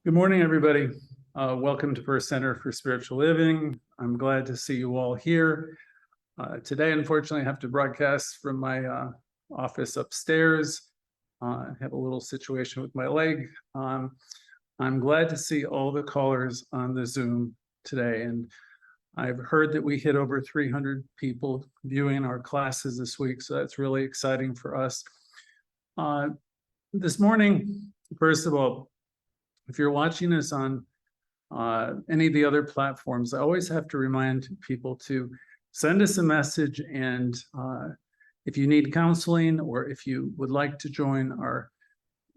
Good morning, everybody. Welcome to First Center for Spiritual Living. I'm glad to see you all here. Today, unfortunately, I have to broadcast from my office upstairs. I have a little situation with my leg. I'm glad to see all the callers on the Zoom today. And I've heard that we hit over 300 people viewing our classes this week, so that's really exciting for us. This morning, first of all, if you're watching us on any of the other platforms, I always have to remind people to send us a message. And if you need counseling or if you would like to join our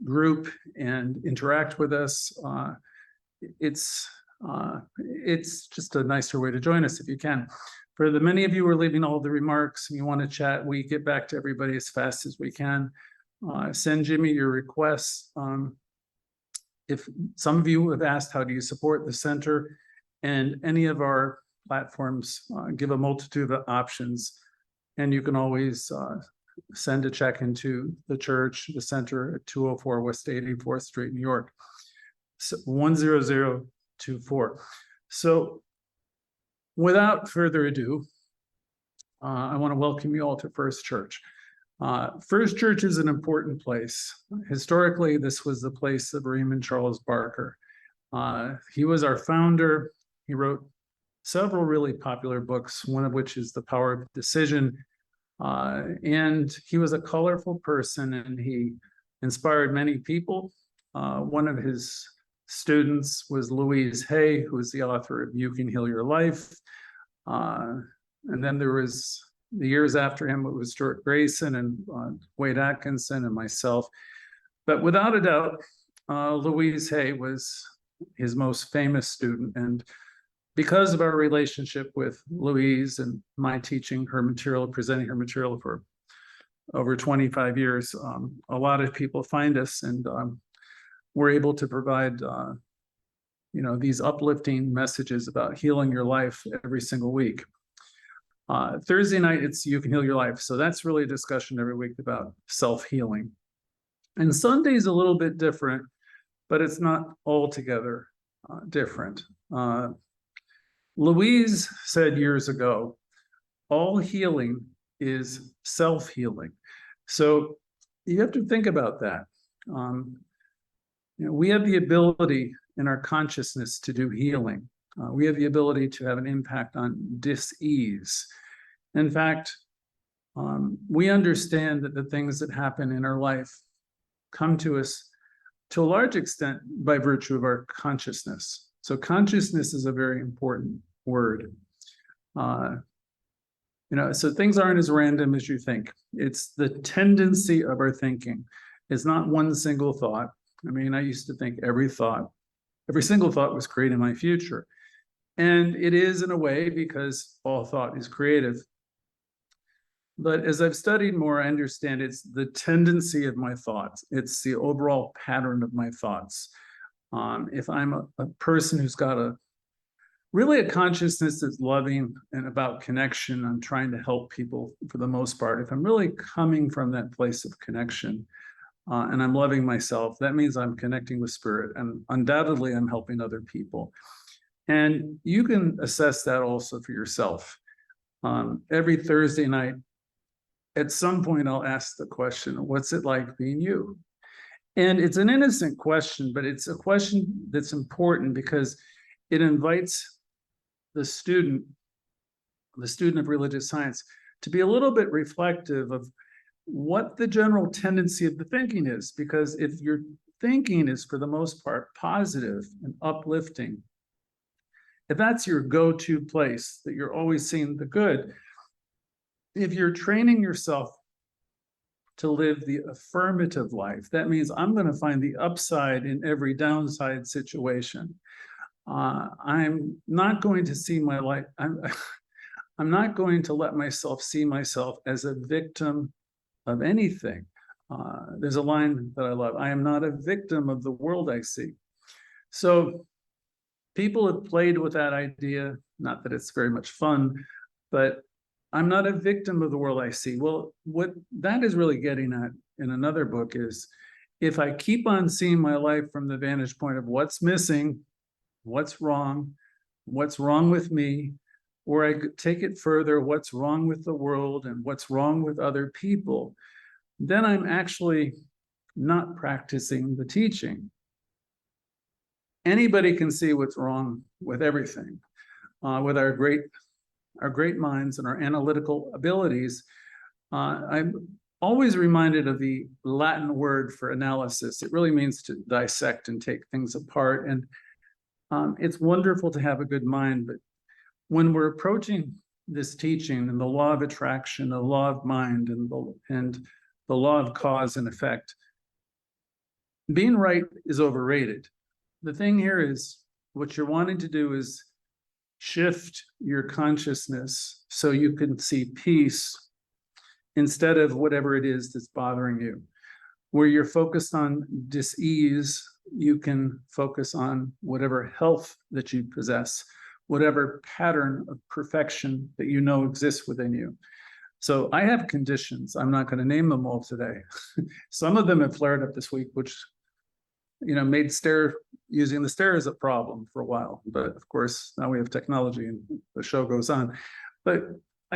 group and interact with us, it's just a nicer way to join us if you can. For the many of you who are leaving all the remarks and you want to chat, we get back to everybody as fast as we can. Send Jimmy your requests. If some of you have asked, how do you support the center? And any of our platforms give a multitude of options. And you can always send a check into the church, the center at 204 West 84th Street, New York, 10024. So without further ado, I want to welcome you all to First Church. First Church is an important place. Historically, this was the place of Raymond Charles Barker. He was our founder. He wrote several really popular books, one of which is The Power of Decision. And he was a colorful person, and he inspired many people. One of his students was Louise, who is the author of You Can Heal Your Life. And then there was the years after him, it was Stuart Grayson and Wade Adkisson and myself. But without a doubt, Louise was his most famous student. And because of our relationship with Louise and my teaching her material, presenting her material for over 25 years, a lot of people find us, and we're able to provide these uplifting messages about healing your life every single week. Thursday night, it's You Can Heal Your Life. So that's really a discussion every week about self-healing. And Sunday's a little bit different, but it's not altogether different. Louise said years ago, all healing is self-healing. So you have to think about that. We have the ability in our consciousness to do healing. We have the ability to have an impact on dis-ease. In fact, we understand that the things that happen in our life come to us to a large extent by virtue of our consciousness. So consciousness is a very important word. So things aren't as random as you think. It's the tendency of our thinking. It's not one single thought. I mean, I used to think every single thought was creating my future. And it is in a way, because all thought is creative. But as I've studied more, I understand it's the tendency of my thoughts. It's the overall pattern of my thoughts. If I'm a person who's got a consciousness that's loving and about connection, I'm trying to help people for the most part. If I'm really coming from that place of connection and I'm loving myself, that means I'm connecting with spirit, and undoubtedly I'm helping other people. And you can assess that also for yourself. Every Thursday night, at some point, I'll ask the question, what's it like being you? And it's an innocent question, but it's a question that's important because it invites the student of religious science to be a little bit reflective of what the general tendency of the thinking is. Because if your thinking is, for the most part, positive and uplifting, if that's your go-to place, that you're always seeing the good, if you're training yourself to live the affirmative life, that means I'm going to find the upside in every downside situation. I'm not going to see my life, I'm not going to let myself see myself as a victim of anything. There's a line that I love: I am not a victim of the world I see. So people have played with that idea, not that it's very much fun, but I'm not a victim of the world I see. Well, what that is really getting at in another book is if I keep on seeing my life from the vantage point of what's missing, what's wrong with me, or I could take it further, what's wrong with the world and what's wrong with other people, then I'm actually not practicing the teaching. Anybody can see what's wrong with everything. With our great minds and our analytical abilities, I'm always reminded of the Latin word for analysis. It really means to dissect and take things apart. And it's wonderful to have a good mind, but when we're approaching this teaching and the law of attraction, the law of mind, and the law of cause and effect, being right is overrated. The thing here is, what you're wanting to do is shift your consciousness so you can see peace instead of whatever it is that's bothering you. Where you're focused on dis-ease, you can focus on whatever health that you possess, whatever pattern of perfection that you know exists within you. So I have conditions. I'm not going to name them all today. Some of them have flared up this week, which made using the stairs a problem for a while. But of course, now we have technology and the show goes on. But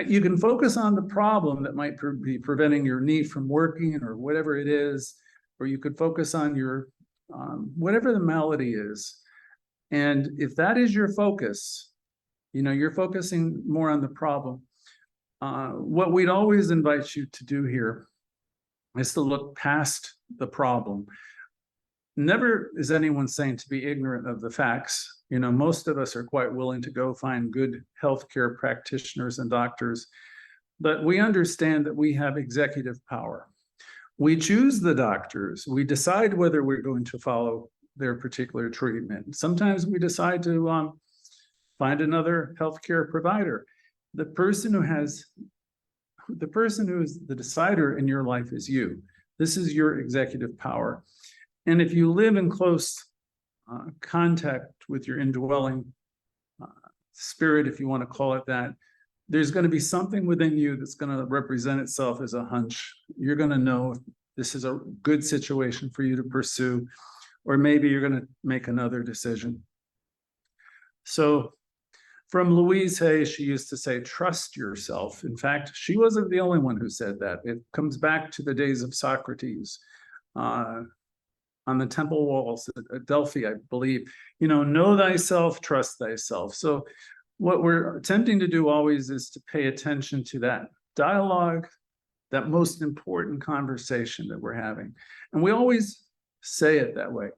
you can focus on the problem that might be preventing your knee from working or whatever it is, or you could focus on your whatever the malady is. And if that is your focus, you're focusing more on the problem. What we'd always invite you to do here is to look past the problem. Never is anyone saying to be ignorant of the facts. Most of us are quite willing to go find good healthcare practitioners and doctors, but we understand that we have executive power. We choose the doctors. We decide whether we're going to follow their particular treatment. Sometimes we decide to find another healthcare provider. The person who is the decider in your life is you. This is your executive power. And if you live in close contact with your indwelling spirit, if you want to call it that, there's going to be something within you that's going to represent itself as a hunch. You're going to know if this is a good situation for you to pursue, or maybe you're going to make another decision. So from Louise Hay, she used to say, trust yourself. In fact, she wasn't the only one who said that. It comes back to the days of Socrates. On the temple walls at Delphi, I believe, know thyself, trust thyself. So what we're attempting to do always is to pay attention to that dialogue, that most important conversation that we're having. And we always say it that way.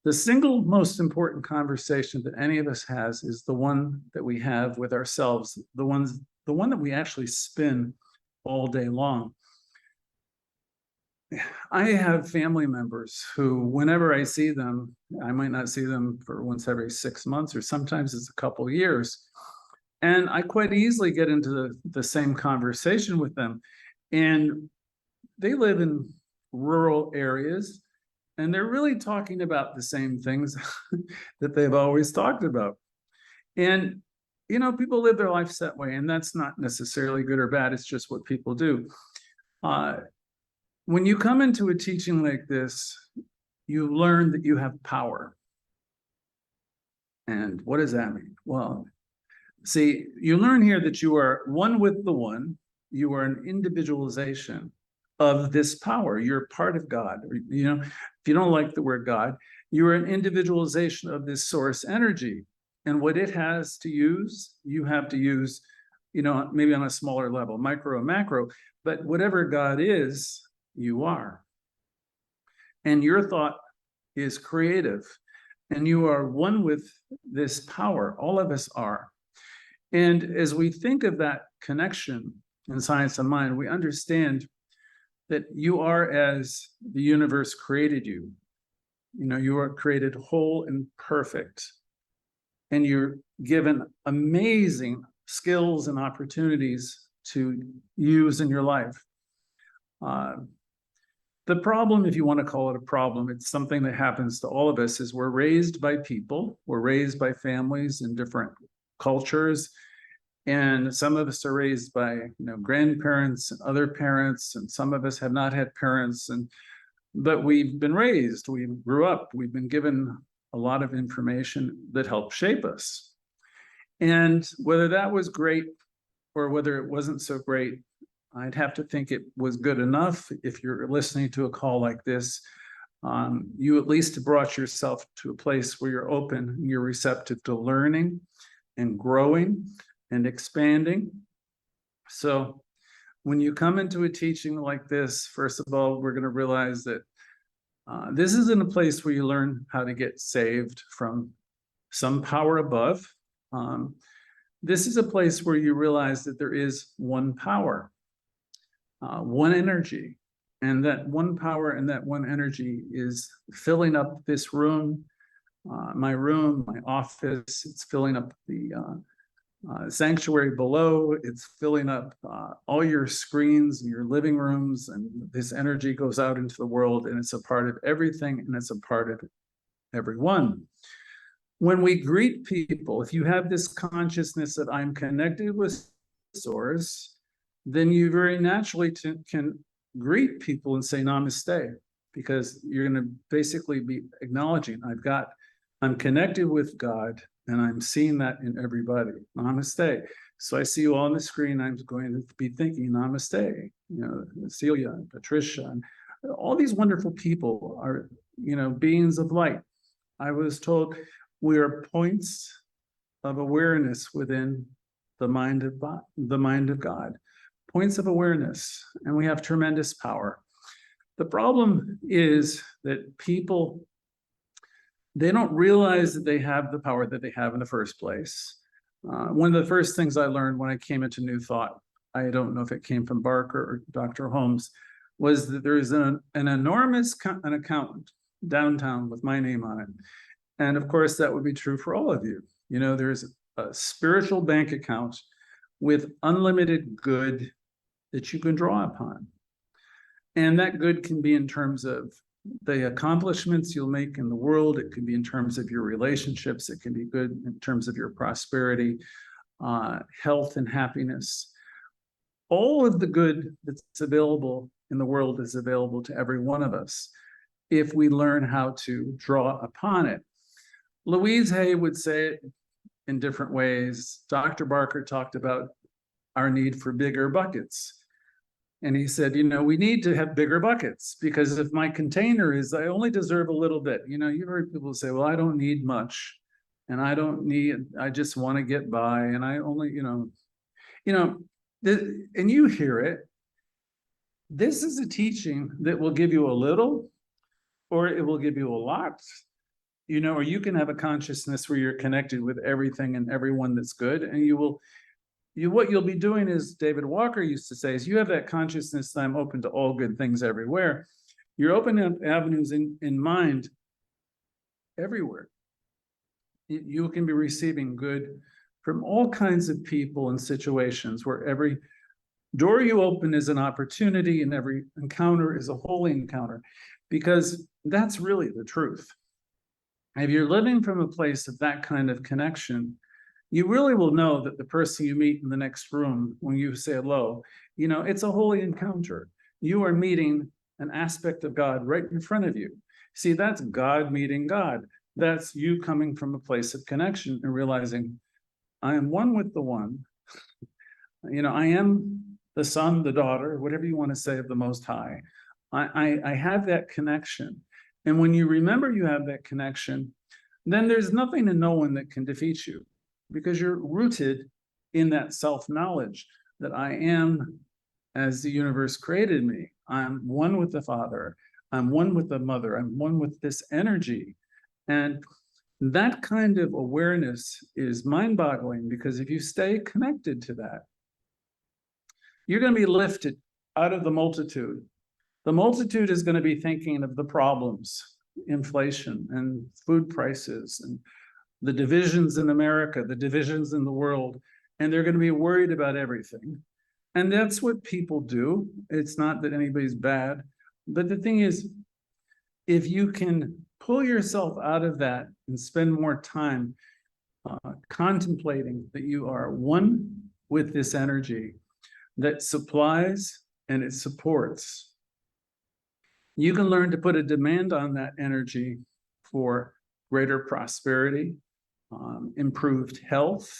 The single most important conversation that any of us has is the one that we have with ourselves, the one that we actually spin all day long. I have family members who, whenever I see them, I might not see them for once every 6 months, or sometimes it's a couple of years. And I quite easily get into the same conversation with them. And they live in rural areas, and they're really talking about the same things that they've always talked about. And, people live their lives that way, and that's not necessarily good or bad. It's just what people do. When you come into a teaching like this, you learn that you have power. And what does that mean? Well, see, you learn here that you are one with the one. You are an individualization of this power. You're part of God. If you don't like the word God, you are an individualization of this source energy. And what it has to use, you have to use, maybe on a smaller level, micro and macro. But whatever God is, you are. And your thought is creative. And you are one with this power. All of us are. And as we think of that connection in science of mind, we understand that you are as the universe created you. You are created whole and perfect. And you're given amazing skills and opportunities to use in your life. The problem, if you want to call it a problem, it's something that happens to all of us, is we're raised by people, we're raised by families in different cultures, and some of us are raised by grandparents and other parents, and some of us have not had parents, and but we've been raised, we grew up, we've been given a lot of information that helped shape us. And whether that was great or whether it wasn't so great, I'd have to think it was good enough. If you're listening to a call like this, you at least brought yourself to a place where you're open, and you're receptive to learning and growing and expanding. So when you come into a teaching like this, first of all, we're going to realize that this isn't a place where you learn how to get saved from some power above. This is a place where you realize that there is one power, one energy, and that one power and that one energy is filling up this room, my office. It's filling up the sanctuary below. It's filling up all your screens and your living rooms, and this energy goes out into the world, and it's a part of everything, and it's a part of everyone. When we greet people, if you have this consciousness that I'm connected with Source, then you very naturally can greet people and say namaste, because you're going to basically be acknowledging, I'm connected with God, and I'm seeing that in everybody. Namaste. So I see you all on the screen. I'm going to be thinking namaste. Celia and Patricia, and all these wonderful people are, beings of light. I was told we are points of awareness within the mind of God. Points of awareness, and we have tremendous power. The problem is that people, they don't realize that they have the power that they have in the first place. One of the first things I learned when I came into New Thought, I don't know if it came from Barker or Dr. Holmes, was that there is an enormous account downtown with my name on it. And of course, that would be true for all of you. There's a spiritual bank account with unlimited good that you can draw upon. And that good can be in terms of the accomplishments you'll make in the world. It can be in terms of your relationships. It can be good in terms of your prosperity, health, and happiness. All of the good that's available in the world is available to every one of us if we learn how to draw upon it. Louise Hay would say it in different ways. Dr. Barker talked about our need for bigger buckets. And he said, we need to have bigger buckets, because if my container is, I only deserve a little bit. You've heard people say, well, I don't need much, and I just want to get by, and I only, and you hear it. This is a teaching that will give you a little, or it will give you a lot, or you can have a consciousness where you're connected with everything and everyone that's good, and what you'll be doing is, David Walker used to say, is you have that consciousness that I'm open to all good things everywhere. You're opening up avenues in mind everywhere. You can be receiving good from all kinds of people and situations, where every door you open is an opportunity and every encounter is a holy encounter, because that's really the truth. If you're living from a place of that kind of connection, you really will know that the person you meet in the next room, when you say hello, it's a holy encounter. You are meeting an aspect of God right in front of you. See, that's God meeting God. That's you coming from a place of connection and realizing, I am one with the one. I am the son, the daughter, whatever you want to say, of the Most High. I have that connection. And when you remember you have that connection, then there's nothing and no one that can defeat you, because you're rooted in that self-knowledge that I am as the universe created me. I'm one with the Father. I'm one with the Mother. I'm one with this energy. And that kind of awareness is mind-boggling, because if you stay connected to that, you're going to be lifted out of the multitude. The multitude is going to be thinking of the problems, inflation and food prices and the divisions in America, the divisions in the world, and they're going to be worried about everything. And that's what people do. It's not that anybody's bad, but the thing is, if you can pull yourself out of that and spend more time contemplating that you are one with this energy that supplies and it supports, You can learn to put a demand on that energy for greater prosperity, improved health,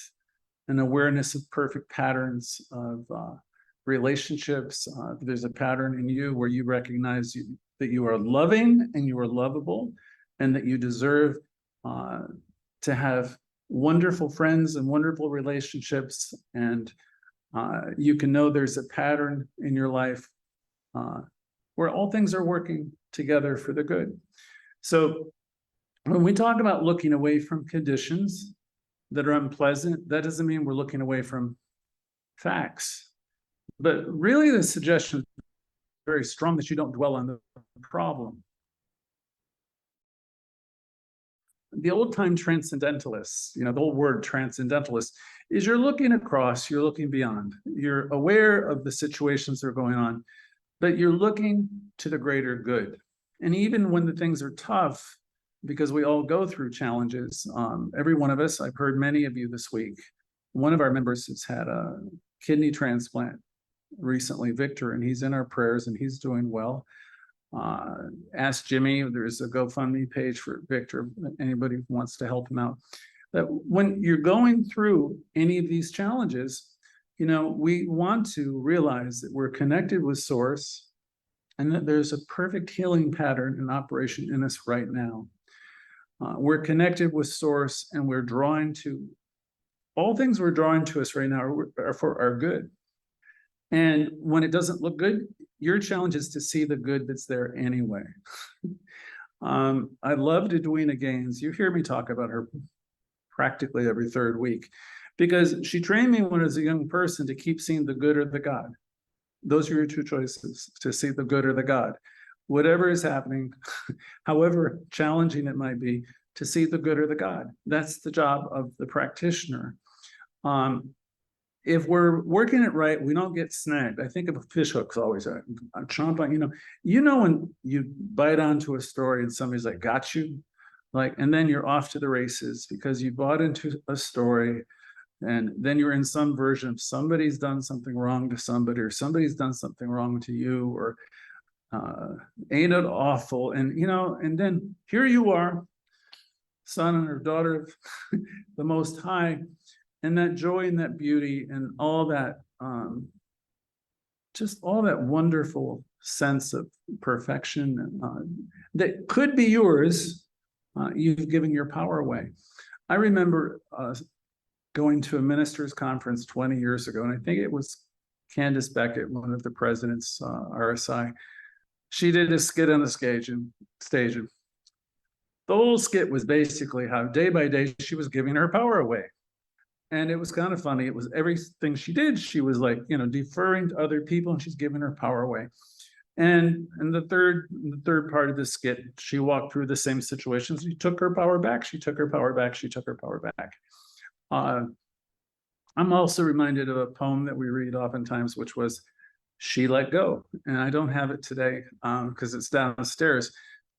an awareness of perfect patterns of relationships. There's a pattern in you where you recognize that you are loving and you are lovable, and that you deserve to have wonderful friends and wonderful relationships. And you can know there's a pattern in your life where all things are working together for the good. So when we talk about looking away from conditions that are unpleasant, that doesn't mean we're looking away from facts. But really the suggestion is very strong that you don't dwell on the problem. The old-time transcendentalists, the whole word transcendentalist, is you're looking across, you're looking beyond. You're aware of the situations that are going on, but you're looking to the greater good. And even when the things are tough, because we all go through challenges, every one of us, I've heard many of you this week, one of our members has had a kidney transplant recently, Victor, and he's in our prayers and he's doing well. Ask Jimmy, there's a GoFundMe page for Victor, anybody who wants to help him out. That when you're going through any of these challenges, we want to realize that we're connected with Source and that there's a perfect healing pattern in operation in us right now. We're connected with Source and we're drawing to, all things we're drawing to us right now are for our good. And when it doesn't look good, your challenge is to see the good that's there anyway. I loved Edwina Gaines. You hear me talk about her practically every third week, because she trained me when I was a young person to keep seeing the good or the God. Those are your two choices, to see the good or the God. Whatever is happening, however challenging it might be, to see the good or the God. That's the job of the practitioner. If we're working it right, we don't get snagged. I think of a fish hooks always. I chomp on, when you bite onto a story and somebody's like, got you, and then you're off to the races because you bought into a story, and then you're in some version of somebody's done something wrong to somebody, or somebody's done something wrong to you, or ain't it awful? And and then here you are, son or daughter of the Most High. And that joy and that beauty and all that, just all that wonderful sense of perfection that could be yours, you've given your power away. I remember going to a ministers' conference 20 years ago, and I think it was Candace Beckett, one of the presidents, RSI. She did a skit on the stage, and the whole skit was basically how day by day she was giving her power away. And it was kind of funny. It was everything she did, she was deferring to other people, and she's giving her power away. And the third part of the skit, she walked through the same situations. She took her power back. She took her power back. She took her power back. I'm also reminded of a poem that we read oftentimes, which was "She Let Go," and I don't have it today because it's downstairs.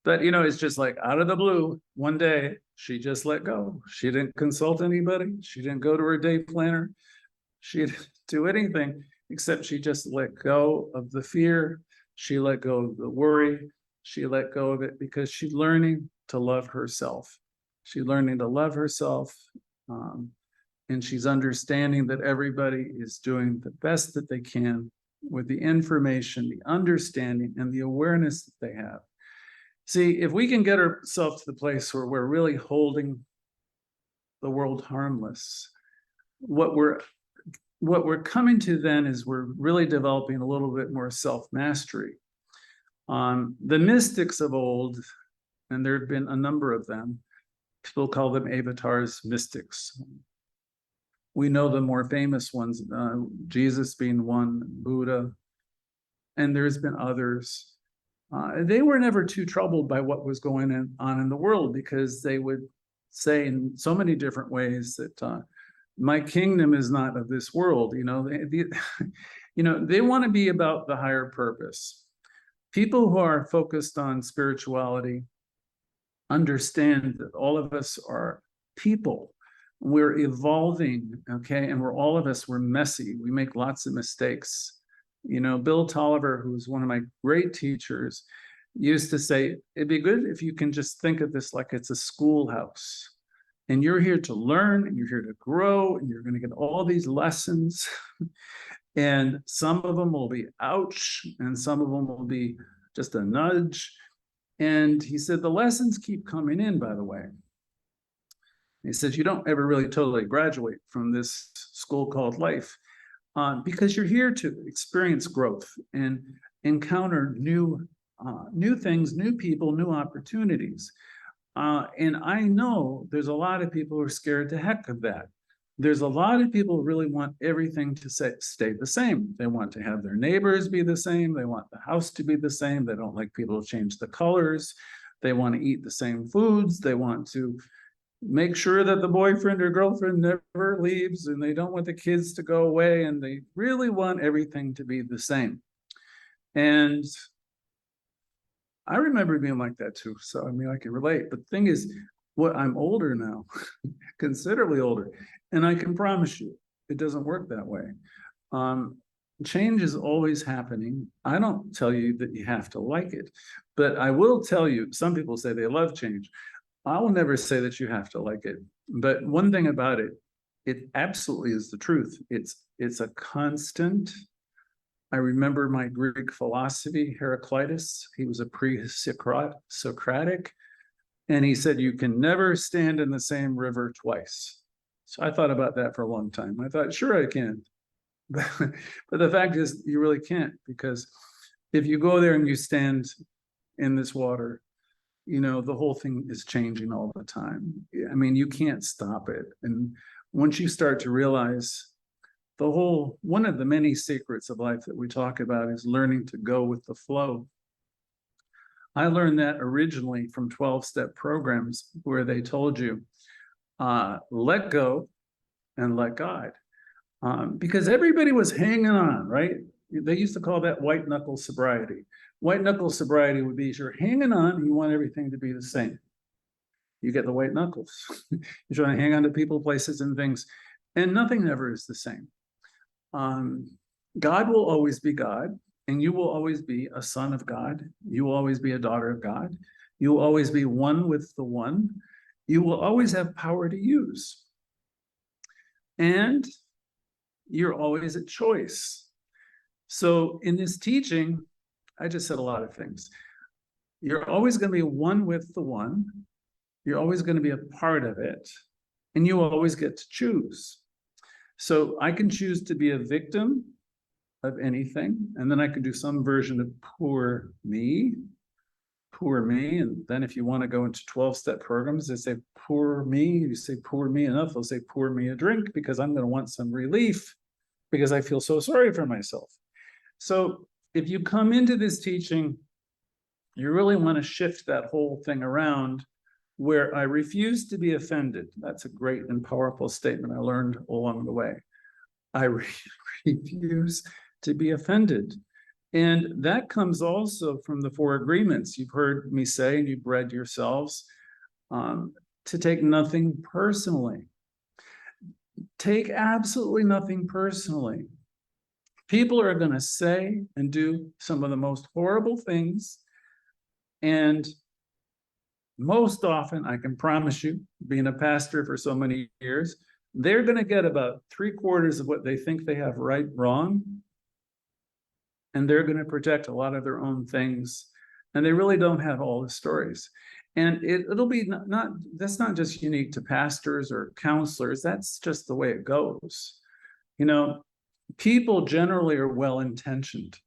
But it's just out of the blue, one day she just let go. She didn't consult anybody. She didn't go to her day planner. She didn't do anything except she just let go of the fear. She let go of the worry. She let go of it because she's learning to love herself. She's learning to love herself, and she's understanding that everybody is doing the best that they can with the information, the understanding, and the awareness that they have. See, if we can get ourselves to the place where we're really holding the world harmless, what we're coming to then is we're really developing a little bit more self-mastery. The mystics of old, and there have been a number of them, people call them avatars, mystics. We know the more famous ones, Jesus being one, Buddha, and there's been others. They were never too troubled by what was going on in the world, because they would say in so many different ways that my kingdom is not of this world. They want to be about the higher purpose. People who are focused on spirituality understand that all of us are people. We're evolving, okay? And all of us, we're messy. We make lots of mistakes. Bill Tolliver, who's one of my great teachers, used to say, it'd be good if you can just think of this like it's a schoolhouse. And you're here to learn, and you're here to grow, and you're going to get all these lessons. And some of them will be ouch, and some of them will be just a nudge. And he said, the lessons keep coming in, by the way. He says, you don't ever really totally graduate from this school called life, because you're here to experience growth and encounter new things, new people, new opportunities. And I know there's a lot of people who are scared to heck of that. There's a lot of people who really want everything to stay the same. They want to have their neighbors be the same. They want the house to be the same. They don't like people to change the colors. They want to eat the same foods. They want to make sure that the boyfriend or girlfriend never leaves, and they don't want the kids to go away, and they really want everything to be the same. And I remember being like that too. So, I mean, I can relate. But the thing is, I'm older now, considerably older, and I can promise you, it doesn't work that way. Change is always happening. I don't tell you that you have to like it, but I will tell you, some people say they love change. I will never say that you have to like it. But one thing about it, it absolutely is the truth. It's a constant. I remember my Greek philosophy, Heraclitus. He was a pre-Socratic, and he said, you can never stand in the same river twice. So I thought about that for a long time. I thought, sure, I can. But the fact is, you really can't, because if you go there and you stand in this water, you know, the whole thing is changing all the time. I mean, you can't stop it. And once you start to realize one of the many secrets of life that we talk about is learning to go with the flow. I learned that originally from 12-step programs where they told you, let go and let God. Because everybody was hanging on, right? They used to call that white knuckle sobriety. White knuckle sobriety would be, you're hanging on, and you want everything to be the same. You get the white knuckles. You're trying to hang on to people, places, and things, and nothing ever is the same. God will always be God, and you will always be a son of God. You will always be a daughter of God. You will always be one with the one. You will always have power to use. And you're always at choice. So in this teaching, I just said a lot of things. You're always going to be one with the one. You're always going to be a part of it. And you will always get to choose. So I can choose to be a victim of anything, and then I can do some version of poor me. And then if you want to go into 12-step programs, they say poor me. You say poor me enough, they'll say pour me a drink, because I'm going to want some relief because I feel so sorry for myself. So if you come into this teaching, you really want to shift that whole thing around, where I refuse to be offended. That's a great and powerful statement I learned along the way. I refuse to be offended. And that comes also from the 4 agreements. You've heard me say, and you've read yourselves, to take nothing personally. Take absolutely nothing personally. People are going to say and do some of the most horrible things. And most often, I can promise you, being a pastor for so many years, they're going to get about 3/4 of what they think they have right wrong. And they're going to protect a lot of their own things. And they really don't have all the stories. And it'll be that's not just unique to pastors or counselors. That's just the way it goes. You know, people generally are well-intentioned,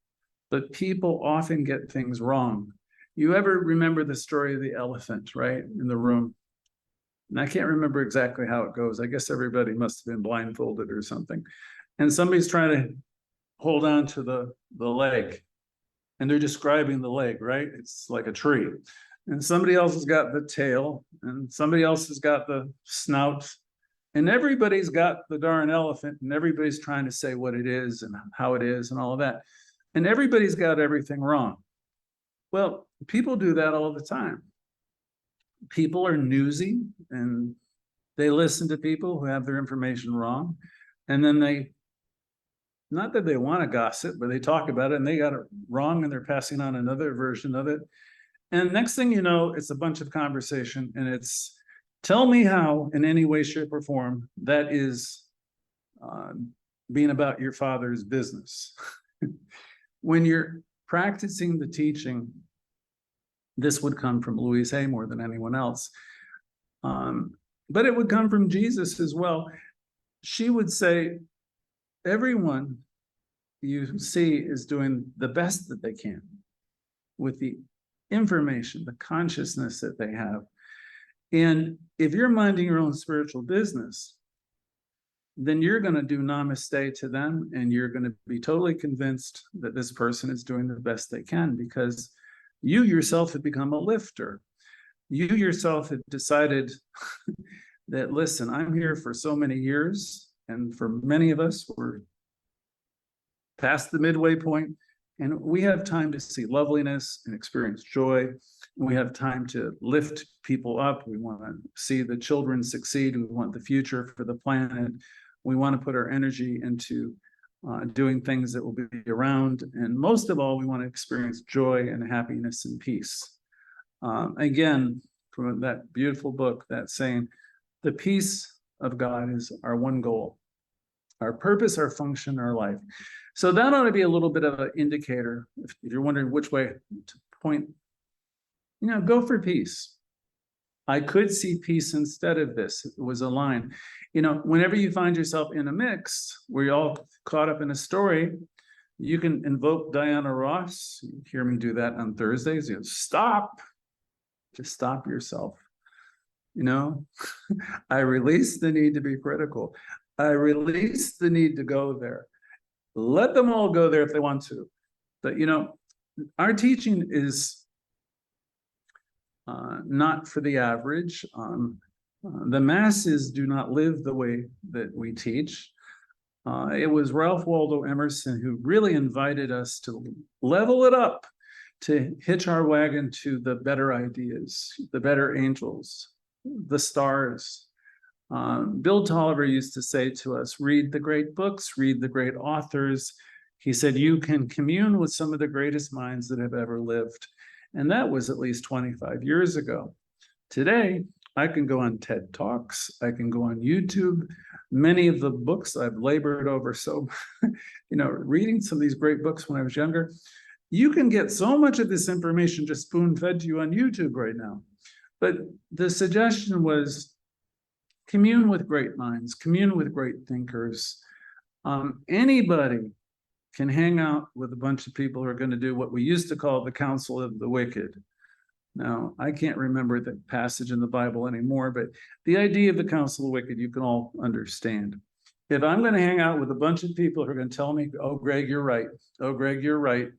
but people often get things wrong. You ever remember the story of the elephant, right, in the room? And I can't remember exactly how it goes. I guess everybody must have been blindfolded or something. And somebody's trying to hold on to the leg. And they're describing the leg, right? It's like a tree. And somebody else has got the tail. And somebody else has got the snout. And everybody's got the darn elephant. And everybody's trying to say what it is and how it is and all of that. And everybody's got everything wrong. Well, people do that all the time. People are newsy, and they listen to people who have their information wrong. And then not that they want to gossip, but they talk about it and they got it wrong, and they're passing on another version of it. And next thing you know, it's a bunch of conversation, and it's tell me how, in any way, shape, or form, that is being about your Father's business. When you're practicing the teaching, this would come from Louise Hay more than anyone else. But it would come from Jesus as well. She would say, everyone you see is doing the best that they can with the information, the consciousness that they have. And if you're minding your own spiritual business, then you're going to do namaste to them, and you're going to be totally convinced that this person is doing the best they can, because you yourself have become a lifter. You yourself have decided that, listen, I'm here for so many years, and for many of us, we're past the midway point, and we have time to see loveliness and experience joy. We have time to lift people up. We want to see the children succeed. We want the future for the planet. We want to put our energy into doing things that will be around. And most of all, we want to experience joy and happiness and peace. Again, from that beautiful book, that saying, the peace of God is our one goal, our purpose, our function, our life. So that ought to be a little bit of an indicator. If you're wondering which way to point, go for peace. I could see peace instead of this. It was a line. Whenever you find yourself in a mix where you're all caught up in a story, you can invoke Diana Ross. You hear me do that on Thursdays. Stop. Just stop yourself. I release the need to be critical. I release the need to go there. Let them all go there if they want to. But, our teaching is not for the average. The masses do not live the way that we teach. It was Ralph Waldo Emerson who really invited us to level it up, to hitch our wagon to the better ideas, the better angels, the stars. Bill Tolliver used to say to us, read the great books, read the great authors. He said, you can commune with some of the greatest minds that have ever lived. And that was at least 25 years ago. Today, I can go on TED Talks. I can go on YouTube. Many of the books I've labored over. So, reading some of these great books when I was younger, you can get so much of this information just spoon-fed to you on YouTube right now. But the suggestion was commune with great minds, commune with great thinkers. Anybody can hang out with a bunch of people who are going to do what we used to call the counsel of the wicked. Now, I can't remember the passage in the Bible anymore, but the idea of the counsel of the wicked, you can all understand. If I'm going to hang out with a bunch of people who are going to tell me, oh, Greg, you're right. Oh, Greg, you're right.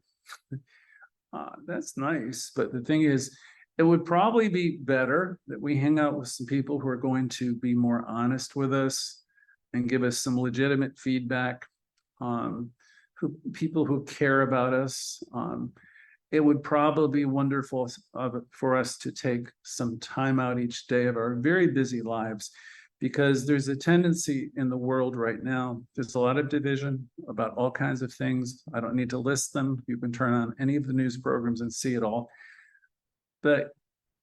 That's nice. But the thing is, it would probably be better that we hang out with some people who are going to be more honest with us and give us some legitimate feedback. People who care about us. It would probably be wonderful for us to take some time out each day of our very busy lives, because there's a tendency in the world right now. There's a lot of division about all kinds of things. I don't need to list them. You can turn on any of the news programs and see it all. But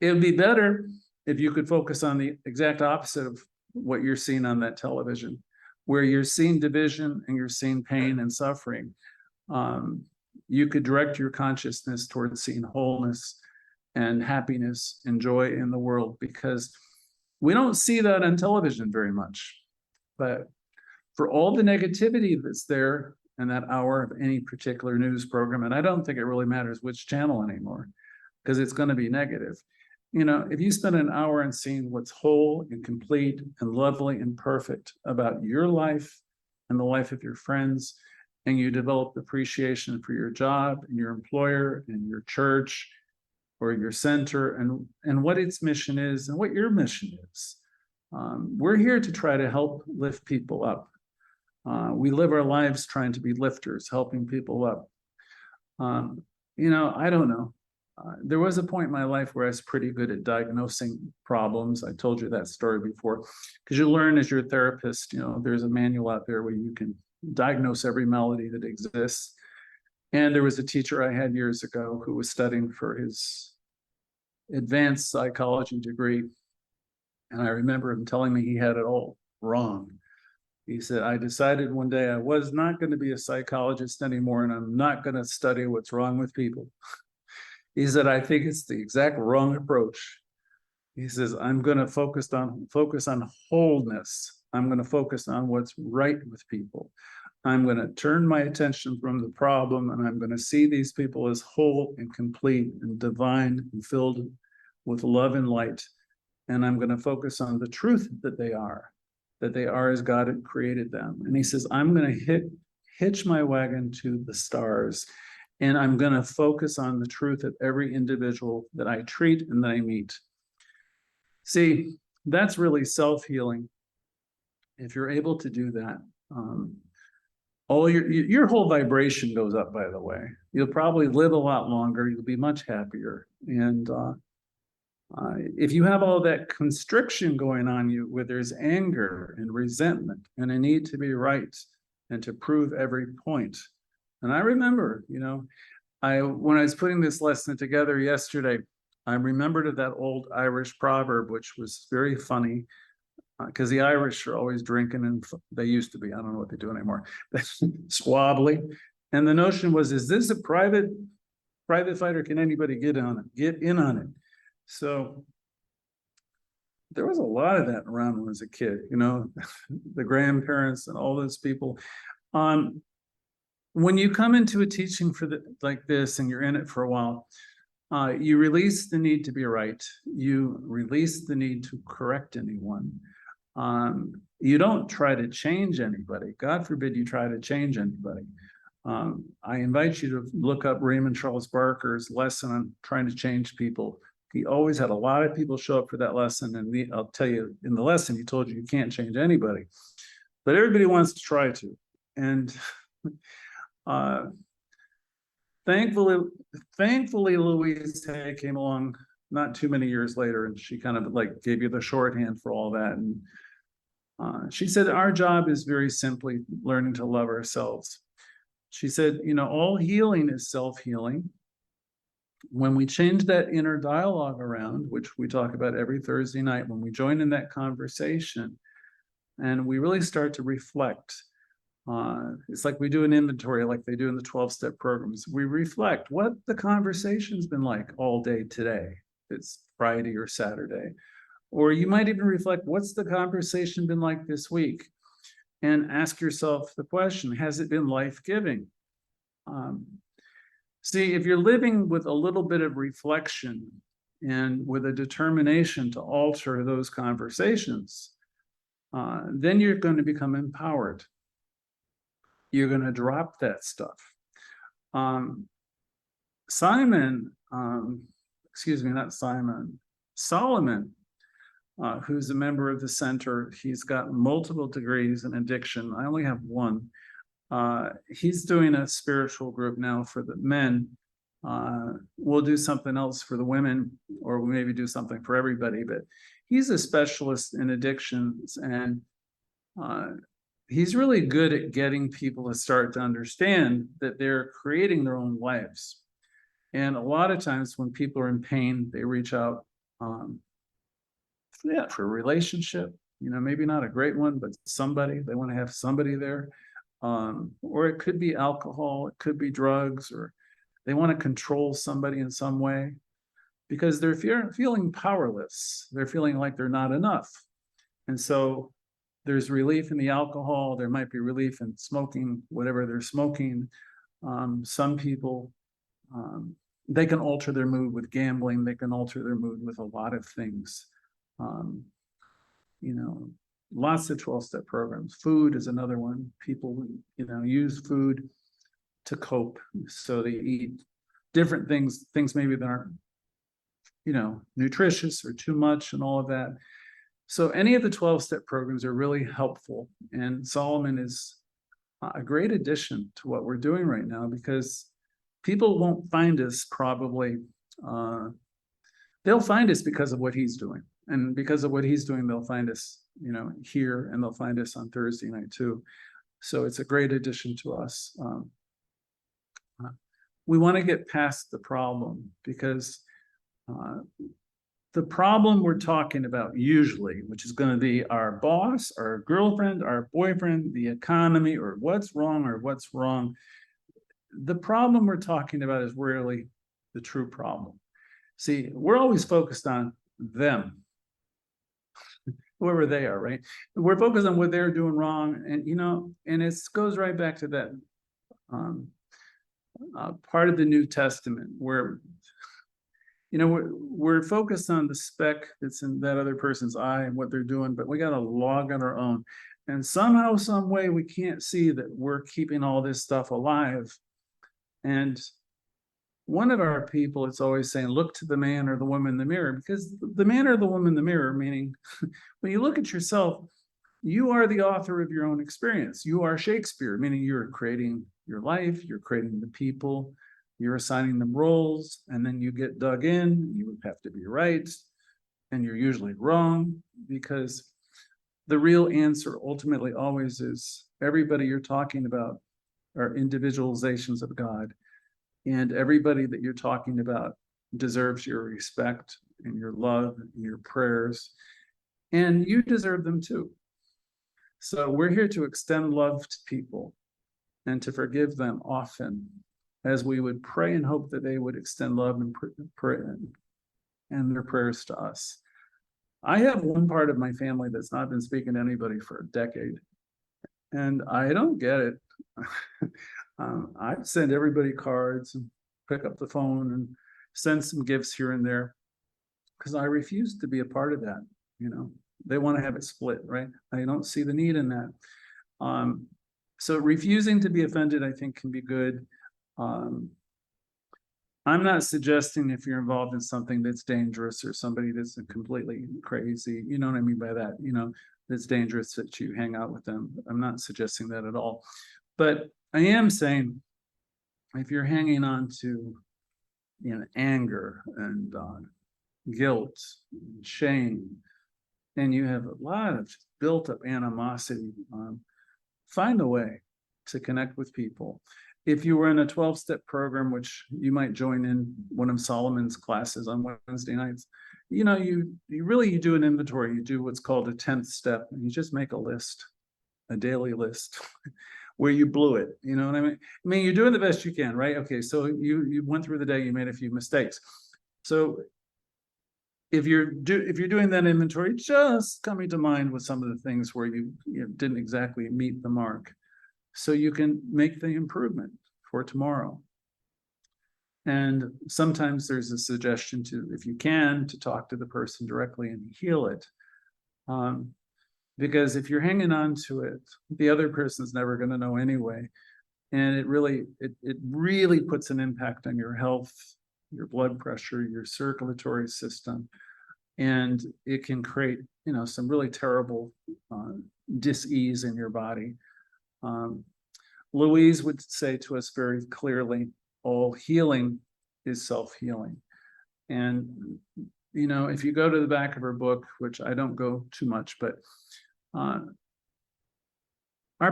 it would be better if you could focus on the exact opposite of what you're seeing on that television, where you're seeing division and you're seeing pain and suffering. You could direct your consciousness towards seeing wholeness and happiness and joy in the world, because we don't see that on television very much. But for all the negativity that's there in that hour of any particular news program, and I don't think it really matters which channel anymore, because it's going to be negative. If you spend an hour and seeing what's whole and complete and lovely and perfect about your life and the life of your friends, and you develop appreciation for your job and your employer and your church or your center and what its mission is and what your mission is. We're here to try to help lift people up. We live our lives trying to be lifters, helping people up. I don't know. There was a point in my life where I was pretty good at diagnosing problems. I told you that story before, because you learn as your therapist, there's a manual out there where you can diagnose every malady that exists. And there was a teacher I had years ago who was studying for his advanced psychology degree. And I remember him telling me he had it all wrong. He said, I decided one day I was not going to be a psychologist anymore, and I'm not going to study what's wrong with people. He said, I think it's the exact wrong approach. He says, I'm going to focus on wholeness. I'm going to focus on what's right with people. I'm going to turn my attention from the problem, and I'm going to see these people as whole and complete and divine and filled with love and light. And I'm going to focus on the truth that they are as God had created them. And he says, I'm going to hitch my wagon to the stars, and I'm going to focus on the truth of every individual that I treat and that I meet. See, that's really self-healing. If you're able to do that, all your whole vibration goes up, by the way. You'll probably live a lot longer. You'll be much happier. And if you have all that constriction going on you, where there's anger and resentment and a need to be right and to prove every point. And I remember, when I was putting this lesson together yesterday, I remembered that old Irish proverb, which was very funny, because the Irish are always drinking, and they used to be. I don't know what they do anymore. Squabbly. And the notion was, is this a private fight, or can anybody get in on it? So there was a lot of that around when I was a kid, the grandparents and all those people. When you come into a teaching like this, and you're in it for a while, you release the need to be right. You release the need to correct anyone. You don't try to change anybody. God forbid you try to change anybody. I invite you to look up Raymond Charles Barker's lesson on trying to change people. He always had a lot of people show up for that lesson. And I'll tell you, in the lesson, he told you can't change anybody, but everybody wants to try to. And thankfully, Louise came along not too many years later, and she kind of like gave you the shorthand for all that. And she said, our job is very simply learning to love ourselves. She said, all healing is self-healing. When we change that inner dialogue around, which we talk about every Thursday night, when we join in that conversation and we really start to reflect, it's like we do an inventory like they do in the 12-step programs. We reflect what the conversation's been like all day today. It's Friday or Saturday. Or you might even reflect, what's the conversation been like this week? And ask yourself the question, has it been life-giving? See, if you're living with a little bit of reflection and with a determination to alter those conversations, then you're going to become empowered. You're going to drop that stuff. Solomon, who's a member of the center, he's got multiple degrees in addiction. I only have one. He's doing a spiritual group now for the men. We'll do something else for the women, or we'll maybe do something for everybody, but he's a specialist in addictions, and he's really good at getting people to start to understand that they're creating their own lives. And a lot of times when people are in pain, they reach out for a relationship, maybe not a great one, but somebody, they want to have somebody there. Or it could be alcohol, it could be drugs, or they want to control somebody in some way because they're feeling powerless. They're feeling like they're not enough. And so there's relief in the alcohol. There might be relief in smoking, whatever they're smoking. Some people, they can alter their mood with gambling. They can alter their mood with a lot of things. Lots of 12-step programs. Food is another one. People, use food to cope. So they eat different things maybe that aren't, nutritious or too much and all of that. So any of the 12-step programs are really helpful. And Solomon is a great addition to what we're doing right now, because people won't find us probably, they'll find us because of what he's doing. And because of what he's doing, they'll find us, here, and they'll find us on Thursday night too. So it's a great addition to us. We want to get past the problem, because The problem we're talking about usually, which is going to be our boss, our girlfriend, our boyfriend, the economy, or what's wrong. The problem we're talking about is really the true problem. See, we're always focused on them, whoever they are, right? We're focused on what they're doing wrong. And, and it goes right back to that part of the New Testament where, we're focused on the speck that's in that other person's eye and what they're doing, but we got to log on our own. And somehow, some way, we can't see that we're keeping all this stuff alive. And one of our people is always saying, look to the man or the woman in the mirror, because the man or the woman in the mirror, meaning when you look at yourself, you are the author of your own experience. You are Shakespeare, meaning you're creating your life, you're creating the people, you're assigning them roles, and then you get dug in, you have to be right, and you're usually wrong, because the real answer ultimately always is everybody you're talking about are individualizations of God, and everybody that you're talking about deserves your respect and your love and your prayers, and you deserve them too. So we're here to extend love to people and to forgive them often, as we would pray and hope that they would extend love and pray and their prayers to us. I have one part of my family that's not been speaking to anybody for a decade, and I don't get it. I send everybody cards and pick up the phone and send some gifts here and there, because I refuse to be a part of that. They want to have it split, right? I don't see the need in that. So refusing to be offended, I think, can be good. I'm not suggesting if you're involved in something that's dangerous or somebody that's completely crazy, you know what I mean by that, that's dangerous, that you hang out with them. I'm not suggesting that at all. But I am saying, if you're hanging on to anger and guilt, and shame, and you have a lot of built up animosity, find a way to connect with people. If you were in a 12-step program, which you might join in one of Solomon's classes on Wednesday nights, you do an inventory. You do what's called a 10th step, and you just make a list, a daily list, where you blew it. You know what I mean? I mean, you're doing the best you can, right? Okay, so you went through the day, you made a few mistakes. So if you're doing that inventory, just coming to mind with some of the things where you didn't exactly meet the mark, so you can make the improvement for tomorrow. And sometimes there's a suggestion to, if you can, to talk to the person directly and heal it. Because if you're hanging on to it, the other person's never going to know anyway. And it really puts an impact on your health, your blood pressure, your circulatory system. And it can create, some really terrible dis-ease in your body. Louise would say to us very clearly, all healing is self-healing. And, if you go to the back of her book, which I don't go too much, but our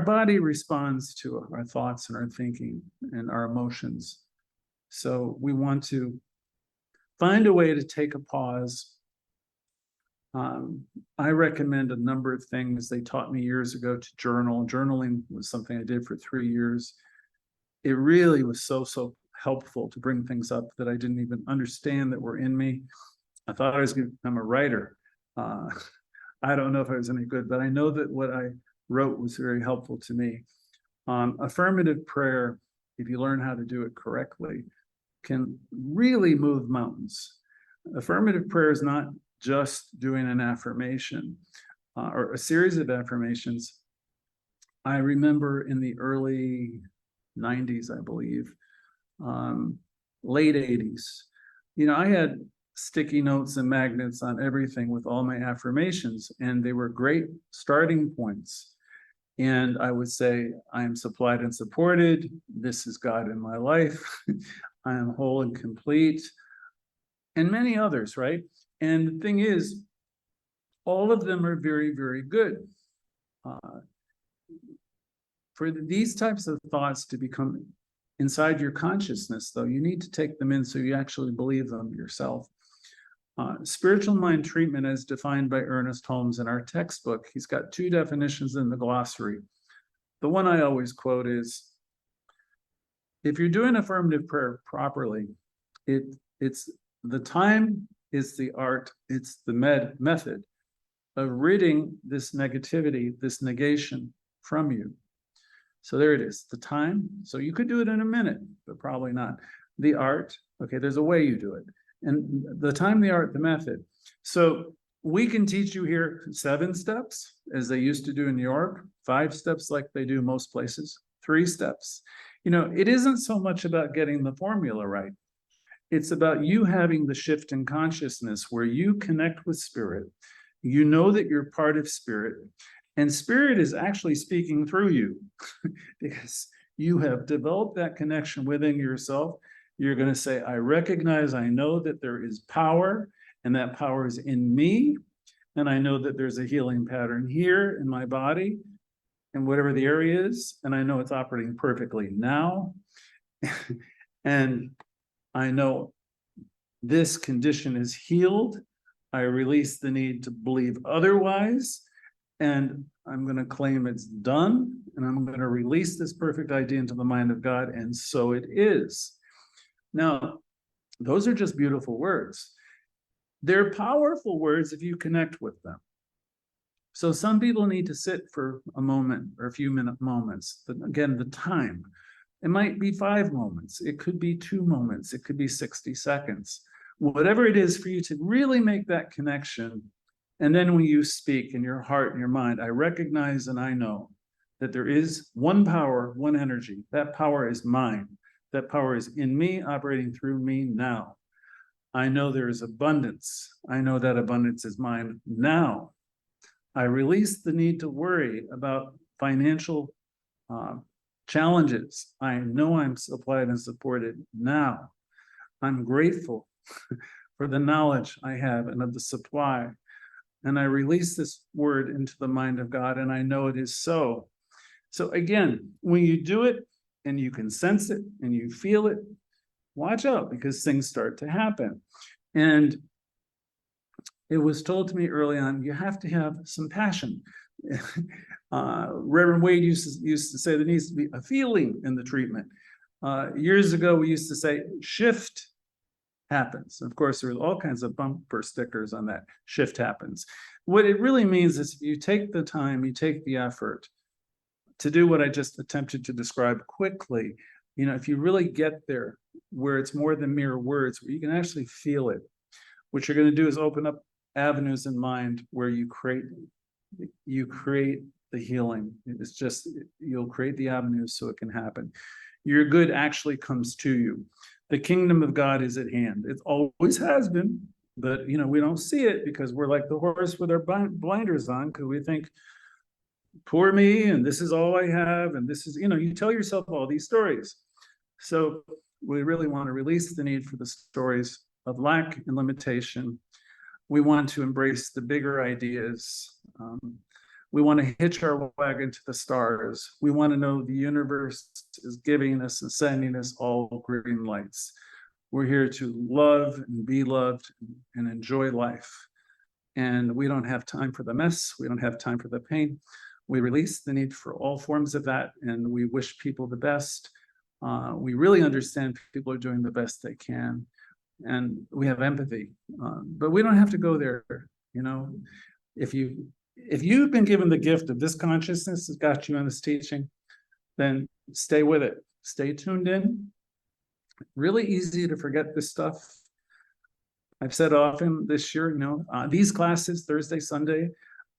body responds to our thoughts and our thinking and our emotions. So we want to find a way to take a pause. I recommend a number of things. They taught me years ago to journal. Journaling was something I did for 3 years. It really was so helpful to bring things up that I didn't even understand that were in me. I thought I was going to become a writer. I don't know if I was any good, but I know that what I wrote was very helpful to me. Affirmative prayer, if you learn how to do it correctly, can really move mountains. Affirmative prayer is not just doing an affirmation or a series of affirmations. I remember in the early 90s, I believe, late 80s, I had sticky notes and magnets on everything with all my affirmations, and they were great starting points. And I would say, I am supplied and supported. This is God in my life. I am whole and complete, and many others, right? And the thing is, all of them are very, very good. For these types of thoughts to become inside your consciousness, though, you need to take them in so you actually believe them yourself. Spiritual mind treatment as defined by Ernest Holmes in our textbook. He's got two definitions in the glossary. The one I always quote is, if you're doing affirmative prayer properly, it's the time is the art, it's the method of ridding this negativity, this negation from you. So there it is, the time. So you could do it in a minute, but probably not. The art, okay, there's a way you do it. And the time, the art, the method. So we can teach you here 7 steps, as they used to do in New York, 5 steps like they do most places, 3 steps. You know, it isn't so much about getting the formula right. It's about you having the shift in consciousness where you connect with spirit. You know that you're part of spirit, and spirit is actually speaking through you because you have developed that connection within yourself. You're going to say, I recognize, I know that there is power, and that power is in me. And I know that there's a healing pattern here in my body, and whatever the area is, and I know it's operating perfectly now. And I know this condition is healed. I release the need to believe otherwise, and I'm going to claim it's done, and I'm going to release this perfect idea into the mind of God, and so it is. Now, those are just beautiful words. They're powerful words if you connect with them. So some people need to sit for a moment or a few moments. But again, the time. It might be 5 moments. It could be 2 moments. It could be 60 seconds. Whatever it is for you to really make that connection. And then when you speak in your heart and your mind, I recognize and I know that there is one power, one energy. That power is mine. That power is in me, operating through me now. I know there is abundance. I know that abundance is mine now. I release the need to worry about financial challenges. I know I'm supplied and supported now. I'm grateful for the knowledge I have and of the supply. And I release this word into the mind of God, and I know it is so. So again, when you do it and you can sense it and you feel it, watch out, because things start to happen. And it was told to me early on, you have to have some passion. Rev Wade used to say there needs to be a feeling in the treatment. Years ago, we used to say shift happens. Of course, there were all kinds of bumper stickers on that. Shift happens. What it really means is if you take the time, you take the effort to do what I just attempted to describe quickly, you know, if you really get there where it's more than mere words, where you can actually feel it, what you're going to do is open up avenues in mind where you create the healing. It's just, you'll create the avenues so it can happen. Your good actually comes to you. The kingdom of God is at hand. It always has been, but you know, we don't see it because we're like the horse with our blinders on, because we think, poor me, and this is all I have, and this is, you know, you tell yourself all these stories. So we really want to release the need for the stories of lack and limitation. We want to embrace the bigger ideas. We want to hitch our wagon to the stars. We want to know the universe is giving us and sending us all green lights. We're here to love and be loved and enjoy life. And we don't have time for the mess. We don't have time for the pain. We release the need for all forms of that, and we wish people the best. We really understand people are doing the best they can, and we have empathy, but we don't have to go there. You know, if you've been given the gift of this consciousness that's got you in this teaching, then stay with it. Stay tuned in. Really easy to forget this stuff. I've said often this year, you know, these classes, Thursday, Sunday,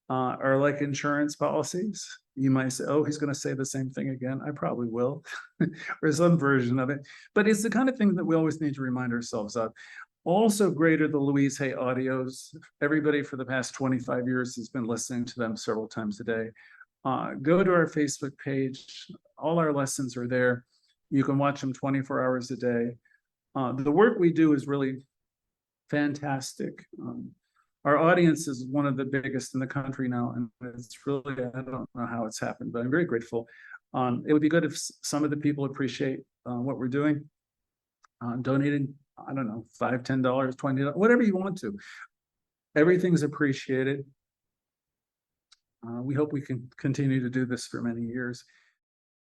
are like insurance policies. You might say, oh, he's going to say the same thing again. I probably will, or some version of it. But it's the kind of thing that we always need to remind ourselves of. Also great are the Louise Hay audios. Everybody for the past 25 years has been listening to them several times a day. Go to our Facebook page. All our lessons are there. You can watch them 24 hours a day. The work we do is really fantastic. Our audience is one of the biggest in the country now, and it's really, I don't know how it's happened, but I'm very grateful. It would be good if some of the people appreciate what we're doing, donating I don't know, $5, $10, $20, whatever you want to. Everything's appreciated. We hope we can continue to do this for many years.